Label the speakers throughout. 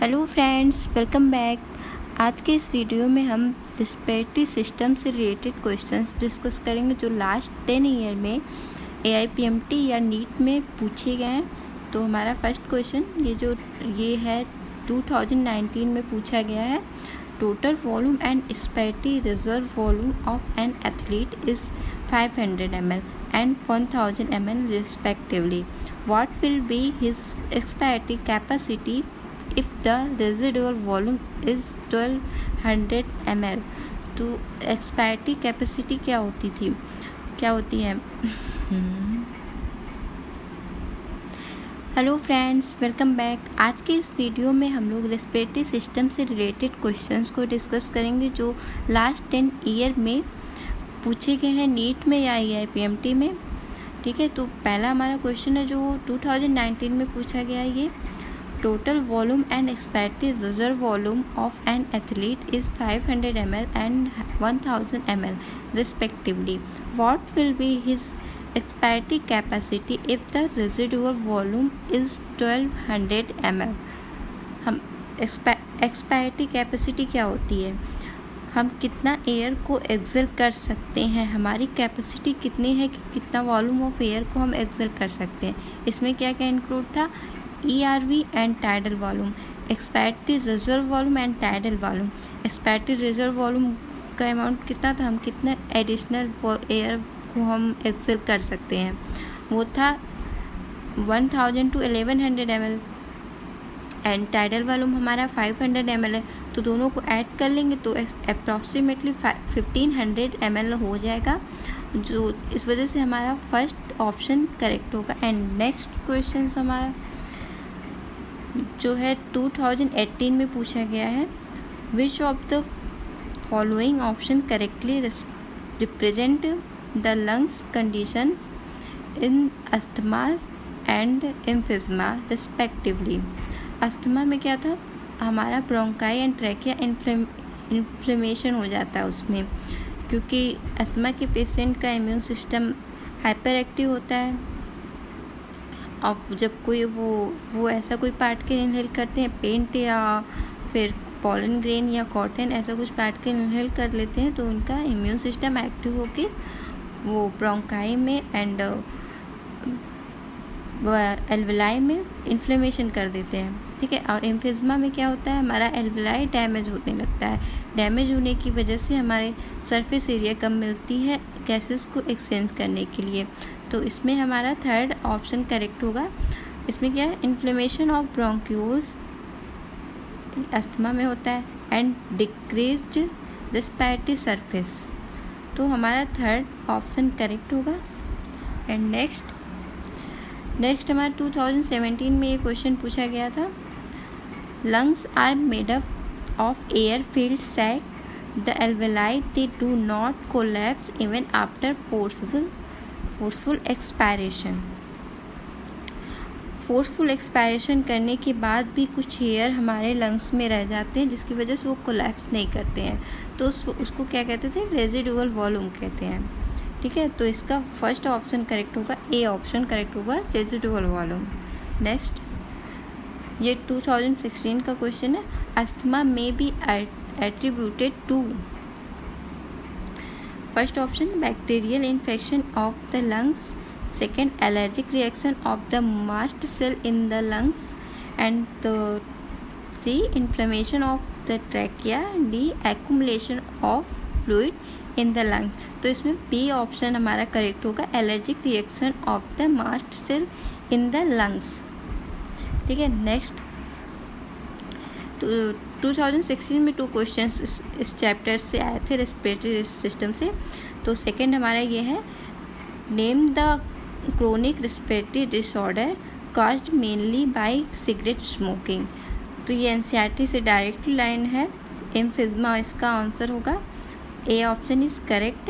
Speaker 1: Hello friends, welcome back. आज के इस वीडियो में हम रिस्पिरेटरी सिस्टम से रिलेटेड क्वेश्चंस डिस्कस करेंगे जो लास्ट 10 ईयर में AIPMT या नीट में पूछे गए हैं। तो हमारा फर्स्ट क्वेश्चन ये है 2019 में पूछा गया है। Total volume and expiry reserve volume of an athlete is 500 ml and 1000 ml respectively. What will be his expiratory capacity if the residual volume is 1200 ml? तो एक्सपायरी कैपेसिटी क्या होती है? Hello friends, welcome back. आज के इस video में हम लोग रेस्पिरेटरी सिस्टम से रिलेटेड क्वेश्चंस को डिस्कस करेंगे जो लास्ट 10 ईयर में पूछे गए हैं नीट में या AIPMT में। ठीक है, तो पहला हमारा क्वेश्चन है जो 2019 में पूछा गया है। ये total volume and expiry reserve volume of an athlete is 500 ml and 1000 ml respectively. What will be his expiry capacity if the residual volume is 1200 ml. हम एक्सपायरी कैपेसिटी क्या होती है? हम कितना एयर को एक्सेल कर सकते हैं, हमारी कैपेसिटी कितनी है कि कितना वॉल्यूम ऑफ एयर को हम एक्सेल कर सकते हैं। इसमें क्या क्या इंक्लूड था? ERV and tidal volume, expiry reserve volume and tidal volume. Expiry reserve volume का अमाउंट कितना था, हम कितना एडिशनल एयर को हम एक्सेल कर सकते हैं, वो था 1000 to 1100 ml and tidal volume हमारा 500 ml है। तो दोनों को ऐड कर लेंगे तो अप्रॉक्सीमेटली 1500 ml हो जाएगा, जो इस वजह से हमारा फर्स्ट ऑप्शन करेक्ट होगा। एंड नेक्स्ट क्वेश्चन हमारा जो है 2018 में पूछा गया है। Which of the following option correctly represent the lungs conditions in asthma and emphysema respectively. Asthma में क्या था, हमारा ब्रोंकाई एंड ट्रैकिया इन्फ्लेमेशन हो जाता है उसमें, क्योंकि अस्थमा के पेशेंट का इम्यून सिस्टम हाइपर एक्टिव होता है। अब जब कोई वो ऐसा कोई पार्टिकल इनहेल करते हैं, पेंट या फिर पॉलन ग्रेन या कॉटन, ऐसा कुछ पार्टिकल इनहेल कर लेते हैं तो उनका इम्यून सिस्टम एक्टिव होकर वो ब्रोंकाई में एंड एल्वेलाई में इन्फ्लेमेशन कर देते हैं। ठीक है, और एम्फिज़मा में क्या होता है, हमारा एल्वेलाई डैमेज होने लगता है। डैमेज होने की वजह से हमारे सरफेस एरिया कम मिलती है गैसेस को एक्सचेंज करने के लिए। तो इसमें हमारा थर्ड ऑप्शन करेक्ट होगा। इसमें क्या है, इन्फ्लेमेशन ऑफ ब्रोंक्यूल्स अस्थमा में होता है एंड डिक्रीज्ड रेस्पिरेटरी सरफेस। तो हमारा थर्ड ऑप्शन करेक्ट होगा। एंड नेक्स्ट हमारा 2017 में ये क्वेश्चन पूछा गया था। Lungs are made up of air filled sac, the alveoli they do not collapse even after forceful expiration करने के बाद भी कुछ एयर हमारे लंग्स में रह जाते हैं, जिसकी वजह से वो कोलैप्स नहीं करते हैं। तो उसको क्या कहते थे, रेजिडुअल वॉल्यूम कहते हैं। ठीक है, तो इसका फर्स्ट ऑप्शन करेक्ट होगा, ए ऑप्शन करेक्ट होगा, रेजिडुअल वॉल्यूम। नेक्स्ट ये 2016 का क्वेश्चन है। अस्थमा में be attributed to. First option bacterial infection of the lungs, second allergic reaction of the mast cell in the lungs and c inflammation of the trachea, d accumulation of fluid in the lungs. तो इसमें b option हमारा correct होगा, allergic reaction of the mast cell in the lungs. ठीक है, next 2016 में 2 question इस chapter से आए थे रेस्पिरेटरी सिस्टम से। तो सेकंड हमारा ये है, name the chronic respiratory disorder caused mainly by cigarette smoking. तो ये NCERT से डायरेक्ट लाइन है, एम्फिज़मा इसका आंसर होगा। ए ऑप्शन इज़ करेक्ट।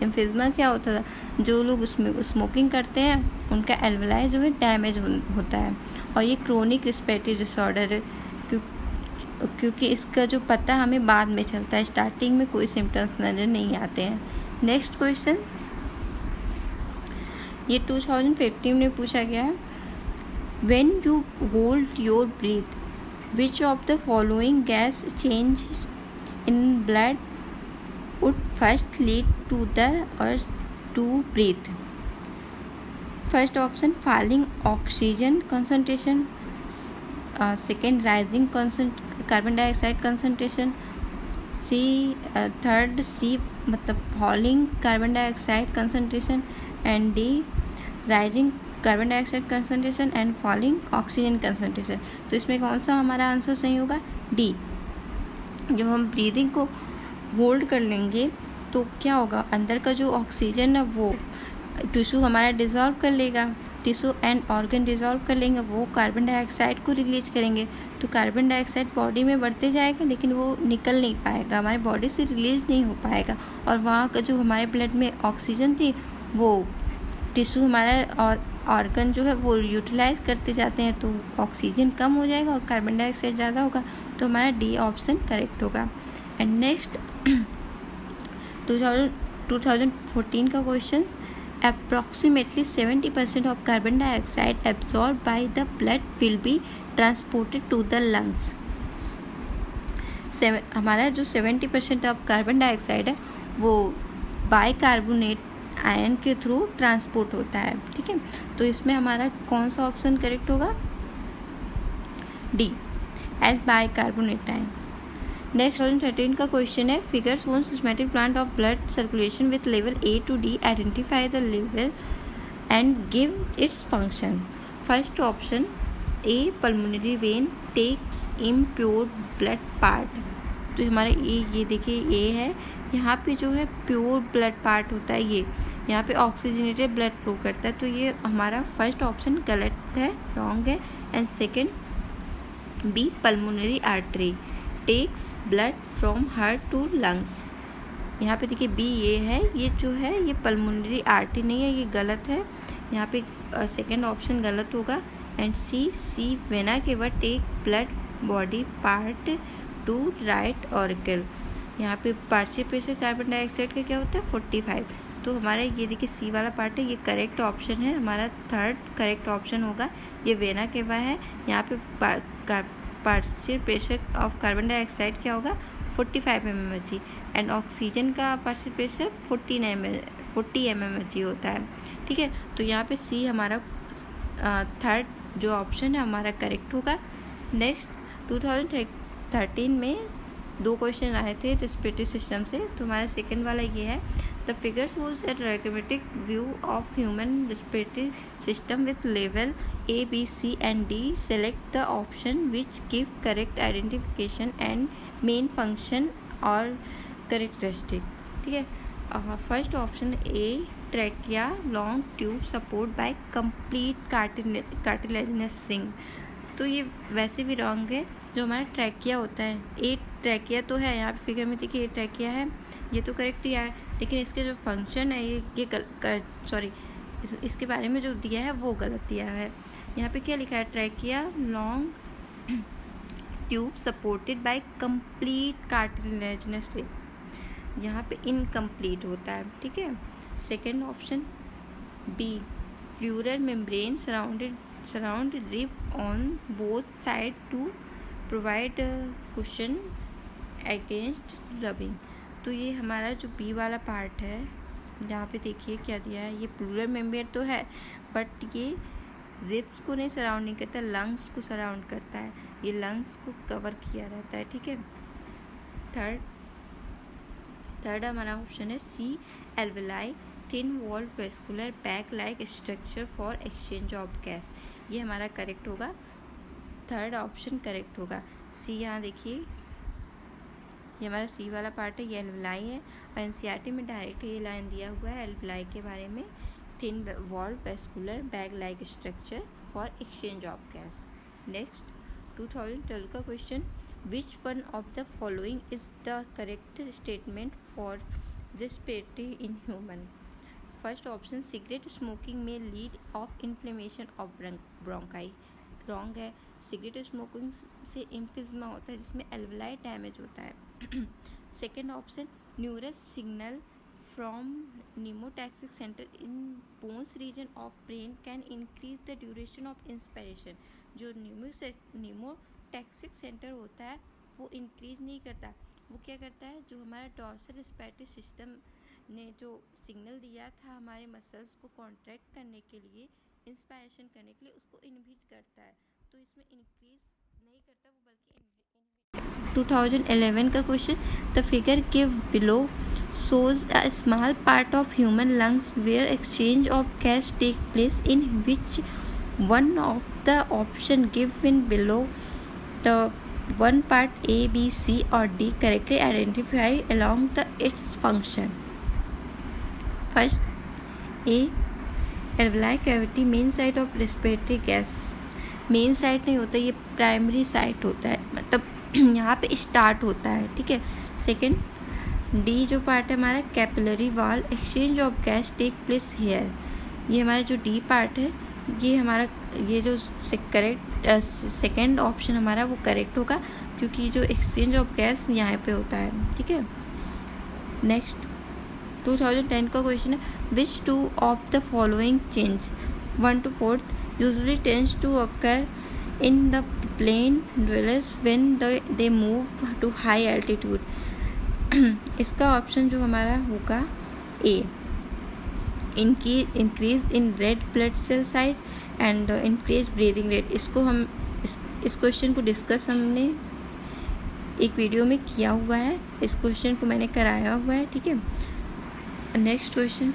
Speaker 1: एम्फिज़मा क्या होता था, जो लोग उसमें स्मोकिंग करते हैं उनका एल्वेलाई जो है डैमेज होता है, और ये क्रोनिक रेस्पिरेटरी डिसऑर्डर है क्योंकि इसका जो पता हमें बाद में चलता है, स्टार्टिंग में कोई सिम्टम्स नज़र नहीं आते हैं। नेक्स्ट क्वेश्चन ये 2015 में पूछा गया है। When you hold your breath, which of the following gas changes in blood would first lead to the urge to breathe? First option, falling oxygen concentration. Second, rising carbon dioxide concentration. Third C मतलब falling carbon dioxide concentration. And D, rising carbon dioxide concentration and falling oxygen concentration. तो इसमें कौन सा हमारा answer सही होगा? D. जब हम ब्रीदिंग को होल्ड कर लेंगे तो क्या होगा, अंदर का जो ऑक्सीजन है वो टिश्यू हमारा डिज़ोल्व कर लेगा. टिश्यू एंड ऑर्गन डिज़ोल्व कर लेंगे, वो कार्बन डाइऑक्साइड को रिलीज करेंगे. तो कार्बन डाइऑक्साइड बॉडी में बढ़ते जाएगा लेकिन वो निकल नहीं पाएगा, हमारे बॉडी से रिलीज नहीं हो पाएगा. और वहाँ का जो हमारे ब्लड में ऑक्सीजन थी वो टिश्यू हमारा और ऑर्गन जो है वो यूटिलाइज करते जाते हैं, तो ऑक्सीजन कम हो जाएगा और कार्बन डाइऑक्साइड ज़्यादा होगा. तो हमारा डी ऑप्शन करेक्ट होगा. एंड नेक्स्ट 2014 का question. Approximately 70% of carbon dioxide absorbed by the blood will be transported to the lungs. हमारा जो 70% ऑफ कार्बन डाइऑक्साइड है वो बाइकार्बोनेट आयन के थ्रू ट्रांसपोर्ट होता है. ठीक है, तो इसमें हमारा कौन सा ऑप्शन करेक्ट होगा? D, as bicarbonate ion. Next 2013 का क्वेश्चन है. Figures one systematic plant of blood circulation with level A to D. Identify the level and give its function. First option, a pulmonary vein takes impure blood part. तो हमारा ये देखिए ए है, यहाँ पे जो है प्योर ब्लड पार्ट होता है, ये यहाँ पे ऑक्सीजनेटेड ब्लड फ्लो करता है. तो ये हमारा फर्स्ट ऑप्शन गलत है, रॉन्ग है. And second b, pulmonary artery takes blood from heart to lungs. यहाँ पे देखिए बी ये है, ये जो है ये पल्मोनरी आर्टरी नहीं है, ये गलत है. यहाँ पे सेकेंड ऑप्शन गलत होगा. एंड सी वेना के बाद take blood body part to right auricle. यहाँ पे पार्शियल प्रेशर कार्बन डाइऑक्साइड का क्या होता है? 45. तो हमारा ये देखिए सी वाला पार्ट है, ये करेक्ट ऑप्शन है, हमारा थर्ड करेक्ट ऑप्शन होगा. ये वेना के बाद है, यहाँ पे partial pressure of carbon dioxide क्या होगा? 45 mmHg. एंड ऑक्सीजन का पार्शियल प्रेशर 40 mmHg होता है. ठीक है, तो यहाँ पे सी हमारा थर्ड जो ऑप्शन है हमारा करेक्ट होगा. नेक्स्ट 2013 में 2 क्वेश्चन आए थे रेस्पिरेटरी सिस्टम से. तो हमारा सेकेंड वाला ये है. The figures was a diagrammatic view of human respiratory system with level A, B, C and D. Select the option which give correct identification and main function or characteristic. ठीक है, first option ए, trachea long tube support bye complete cartilaginous ring. तो ये वैसे भी wrong है. जो हमारा trachea होता है, ए ट्रैकिया तो है, यहाँ पे फिगर में देखिए ए ट्रैकिया है, ये तो करेक्ट दिया है. लेकिन इसके जो फंक्शन है इसके बारे में जो दिया है वो गलत दिया है. यहाँ पे क्या लिखा है? Trachea long tube supported by complete cartilaginous ring. यहाँ पे इनकम्प्लीट होता है. ठीक है, second option b, pleural membrane surround rib on both sides to provide cushion against rubbing. तो ये हमारा जो बी वाला पार्ट है, यहाँ पे देखिए क्या दिया है, ये प्लूरल मेम्ब्रेन तो है बट ये रिब्स को नहीं सराउंड नहीं करता, लंग्स को सराउंड करता है, ये लंग्स को कवर किया रहता है. ठीक है, थर्ड हमारा ऑप्शन है C, alveoli thin wall vascular bag like structure for exchange of gas. ये हमारा करेक्ट होगा, थर्ड ऑप्शन करेक्ट होगा. सी यहाँ देखिए, ये हमारा सी वाला पार्ट है, ये एल्वेलाई है. और एनसीईआरटी में डायरेक्ट ये लाइन दिया हुआ है एल्वेलाई के बारे में, thin wall vascular bag like structure for exchange of gas. Next 2012 का question. Which one of the following is the correct statement for respiratory in human? First option, cigarette smoking में lead of inflammation of bronchi. Wrong है. Cigarette smoking से emphysema होता है जिसमें alveoli damage होता है. Second option, neural signal from pneumotaxic center in bones region of brain can increase the duration of inspiration. जो pneumotaxic center होता है वो इंक्रीज नहीं करता, वो क्या करता है, जो हमारा डॉर्सल रेस्पिरेटरी सिस्टम ने जो सिग्नल दिया था हमारे मसल्स को कॉन्ट्रैक्ट करने के लिए, इंस्पायरेशन करने के लिए, उसको इनहिबिट करता है. तो इसमें इंक्रीज नहीं करता वो, बल्कि 2011 का question, the figure give below shows a small part of human lungs where exchange of gas take place, in which one of the option given below the one part A, B, C or D correctly identify along the its function. First, A, alveoli cavity main site of respiratory gas. Main site नहीं होता, ये primary site होता है, मतलब यहाँ पे start होता है, ठीक है. सेकेंड, डी जो पार्ट है हमारा capillary wall, exchange of gas take place here. ये हमारा जो डी पार्ट है, ये हमारा ये जो करेक्ट सेकेंड ऑप्शन हमारा वो करेक्ट होगा, क्योंकि जो एक्सचेंज ऑफ गैस यहाँ पे होता है, ठीक है. नेक्स्ट 2010 का क्वेश्चन है, which two of the following change 1 to 4 usually tends to occur in the plain dwellers when they move to high altitude. इसका ऑप्शन जो हमारा होगा A, increase in red blood cell size and increase breathing rate. इसको हम इस question को discuss हमने एक वीडियो में किया हुआ है, इस क्वेश्चन को मैंने कराया हुआ है, ठीक है. नेक्स्ट क्वेश्चन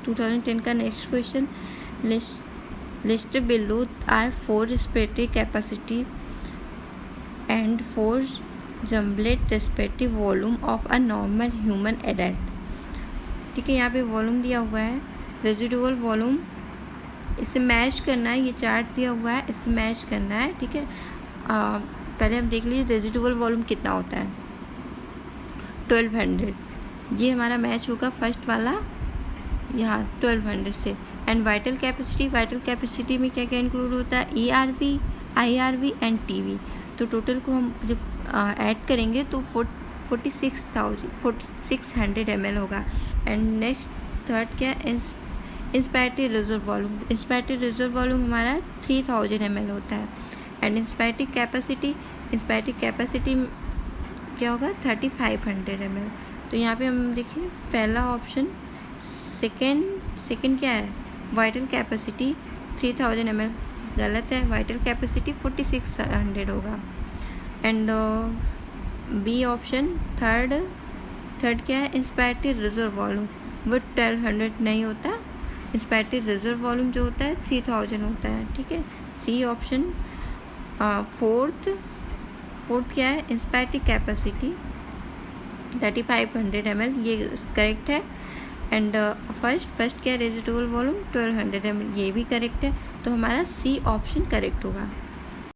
Speaker 1: 2010 का next question, list below are 4 respiratory capacity and 4 jumbled respiratory volume of a normal human adult. ठीक है, यहाँ पे वॉल्यूम दिया हुआ है, रेजिडुअल वॉल्यूम, इसे मैच करना है, ये चार्ट दिया हुआ है, इसे मैच करना है, ठीक है. पहले हम देख लीजिए रेजिडुअल वॉल्यूम कितना होता है, 1200. ये हमारा मैच होगा फर्स्ट वाला यहाँ 1200 से. एंड वाइटल कैपेसिटी में क्या क्या इंक्लूड होता है, ERV, IRV एंड TV. तो टोटल को हम जब ऐड करेंगे तो 4600 ml होगा. एंड नेक्स्ट थर्ड क्या है, इंस्पायरेटरी रिजर्व वॉल्यूम हमारा 3000 ml होता है. एंड इंस्पायरेटरी कैपेसिटी क्या होगा, 3500 ml. तो यहाँ पे हम देखिए पहला ऑप्शन, सेकेंड क्या है, वाइटल कैपेसिटी 3000 ml, गलत है, वाइटल कैपेसिटी 4600 होगा. एंड बी ऑप्शन थर्ड क्या है, इंस्पायरेटरी रिजर्व वॉल्यूम, वो 1200 नहीं होता, इंस्पायरेटरी रिजर्व वॉल्यूम जो होता है 3000 होता है, ठीक है. सी ऑप्शन फोर्थ क्या है, इंस्पायरेटरी कैपेसिटी 3500 ml, ये करेक्ट है. एंड फर्स्ट क्या है, रेजिडुअल वॉल्यूम 1200 ml, ये भी करेक्ट है. तो हमारा सी ऑप्शन करेक्ट होगा.